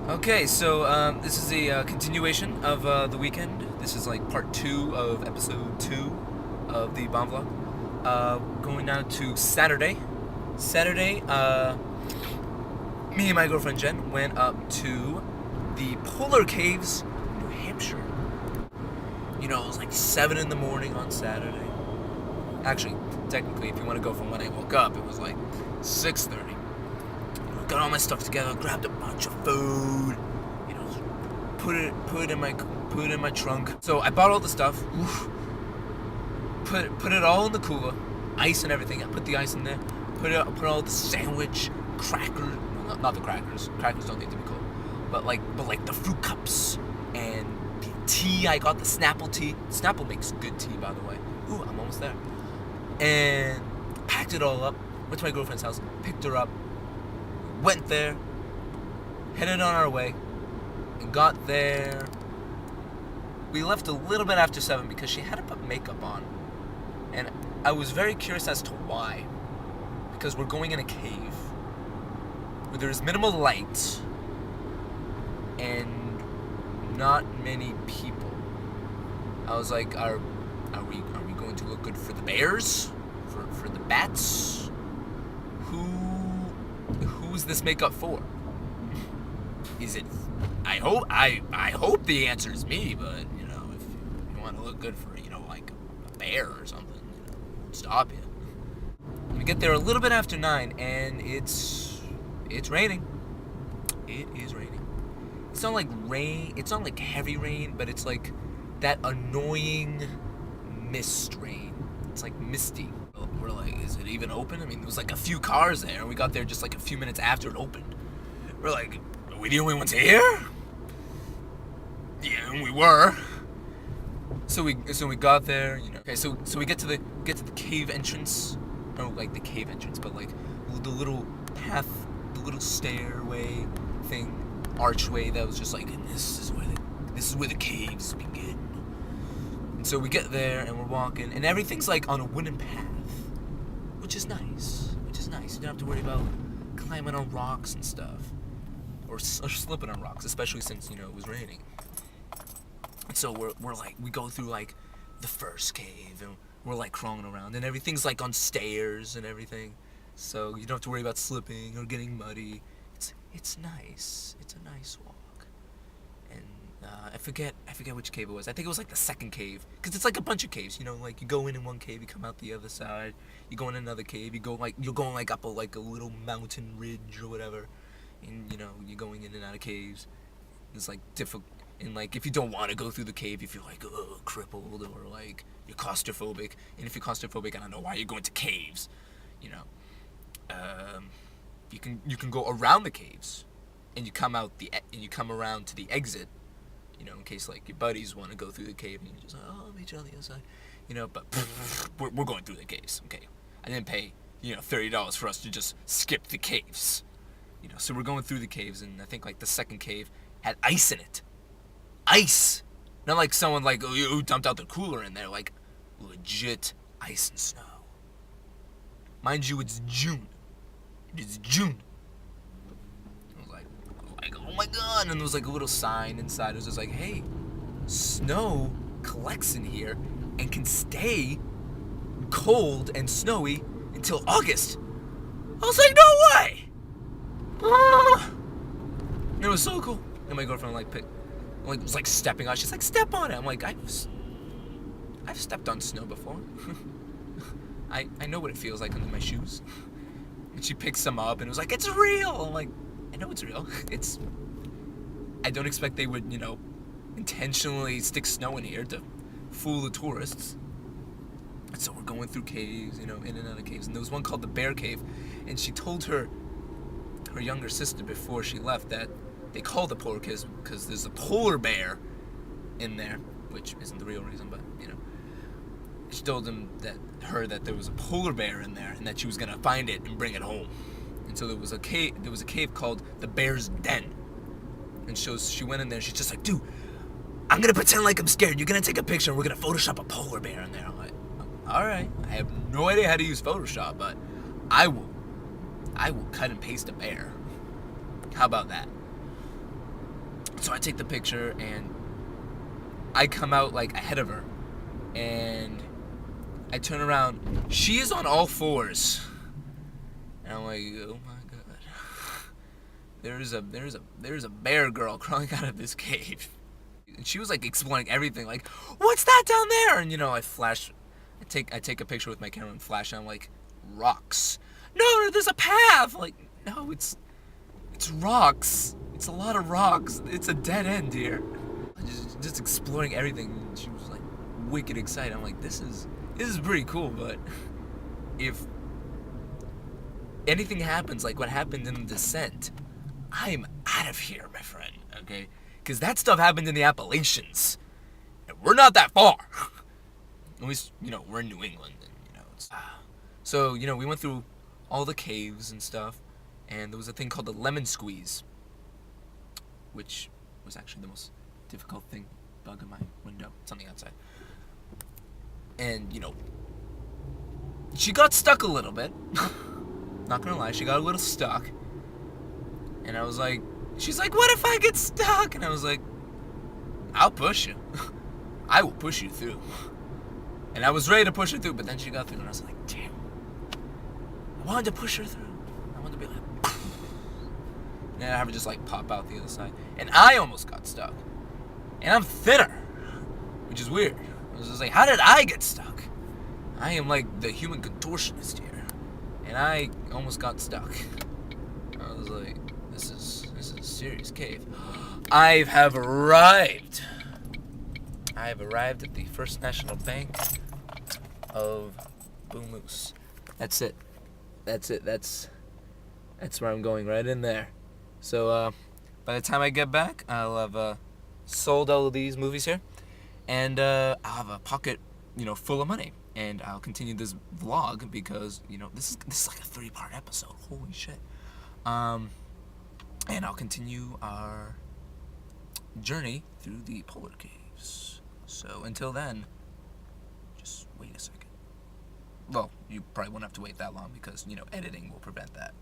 Okay, so this is a continuation of the weekend. This is like part 2 of episode 2 of the BonVlog. Going down to Saturday. Saturday, me and my girlfriend Jen went up to the Polar Caves, New Hampshire. You know, it was like 7 in the morning on Saturday. Actually, technically, if you want to go from when I woke up, it was like 6:30. Got all my stuff together, grabbed a bunch of food, you know, put it in my trunk. So I bought all the stuff, put it all in the cooler, ice and everything. I put the ice in there, put all the sandwich, crackers, not the crackers. Crackers don't need to be cold, but like the fruit cups and the tea. I got the Snapple tea. Snapple makes good tea, by the way. Ooh, I'm almost there. And packed it all up. Went to my girlfriend's house, picked her up. Went there, headed on our way, and got there. We left a little bit after 7 because she had to put makeup on. And I was very curious as to why. Because we're going in a cave where there's minimal light and not many people. I was like, are we going to look good for the bears? For the bats? Who's this makeup for? Is it? I hope the answer is me, but you know, if you want to look good for, you know, like a bear or something, you know, won't stop you. We get there a little bit after 9, and it's raining. It is raining. It's not like rain. It's not like heavy rain, but it's like that annoying mist rain. It's like misty. We're like, is it even open? I mean, there was like a few cars there, and we got there just like a few minutes after it opened. We're like, are we the only ones here? Yeah, and we were. So we got there, you know. Okay, so we get to the cave entrance. No, like the cave entrance, but like the little path, the little stairway thing, archway that was just like, and this is where the caves begin. And so we get there and we're walking, and everything's like on a wooden path. Which is nice. You don't have to worry about climbing on rocks and stuff. Or slipping on rocks, especially since, you know, it was raining. And so we're like, we go through like the first cave and we're like crawling around, and everything's like on stairs and everything. So you don't have to worry about slipping or getting muddy. It's nice. It's a nice walk. And I forget which cave it was. I think it was like the second cave, because it's like a bunch of caves, you know, like you go in one cave, you come out the other side, you go in another cave, you're going like up a little mountain ridge or whatever, and you know, you're going in and out of caves. It's like difficult, and like if you don't want to go through the cave, you feel like crippled, or like you're claustrophobic, and if you're claustrophobic, I don't know why you're going to caves, you know. You can go around the caves, and you come around to the exit. You know, in case like your buddies want to go through the cave, and you're just like, oh, I'll meet you on the other side. You know, but we're going through the caves. Okay, I didn't pay, you know, $30 for us to just skip the caves. You know, so we're going through the caves, and I think like the second cave had ice in it. Ice, not like someone like who dumped out the cooler in there, like legit ice and snow. Mind you, it's June. It is June. Oh my god, and there was like a little sign inside. It was just like, hey, snow collects in here and can stay cold and snowy until August. I was like, no way! And it was so cool. And my girlfriend was like stepping on. She's like, step on it. I'm like, I've stepped on snow before. I know what it feels like under my shoes. And she picks some up and it was like, it's real. I'm like, I know it's real. I don't expect they would, you know, intentionally stick snow in here to fool the tourists. And so we're going through caves, you know, in and out of caves. And there was one called the Bear Cave. And she told her younger sister before she left that they call the polar caves because there's a polar bear in there, which isn't the real reason, but, you know. She told that there was a polar bear in there and that she was going to find it and bring it home. And so there was a cave called the Bear's Den. And she went in there, she's just like, dude, I'm gonna pretend like I'm scared. You're gonna take a picture and we're gonna Photoshop a polar bear in there. I'm like, alright. I have no idea how to use Photoshop, but I will. I will cut and paste a bear. How about that? So I take the picture, and I come out like ahead of her, and I turn around. She is on all fours, and I'm like, oh my god, there's a bear girl crawling out of this cave. And she was like exploring everything, like, what's that down there? And I take a picture with my camera and flash, and I'm like, rocks. No, there's a path. Like, no, it's rocks. It's a lot of rocks. It's a dead end here. Just exploring everything. And she was like wicked excited. I'm like, this is pretty cool, but if anything happens like what happened in the descent, I'm out of here, my friend. Okay, because that stuff happened in the Appalachians, and we're not that far. At least, we're in New England, and it's. So we went through all the caves and stuff, and there was a thing called the lemon squeeze, which was actually the most difficult thing. Bug in my window, something outside. And she got stuck a little bit. Not gonna lie, she got a little stuck. And I was like, she's like, what if I get stuck? And I was like, I'll push you. I will push you through. And I was ready to push her through, but then she got through, and I was like, damn. I wanted to push her through. I wanted to be like, and I have her just like pop out the other side. And I almost got stuck. And I'm thinner, which is weird. I was just like, how did I get stuck? I am like the human contortionist here. And I almost got stuck. I was like, this is a serious cave. I have arrived. I have arrived at the First National Bank of Boo Moose. That's it. That's where I'm going, right in there. So by the time I get back, I'll have sold all of these movies here, and I'll have a pocket, full of money, and I'll continue this vlog because this is like a 3-part episode. Holy shit. And I'll continue our journey through the polar caves. So until then, just wait a second. Well, you probably won't have to wait that long because editing will prevent that.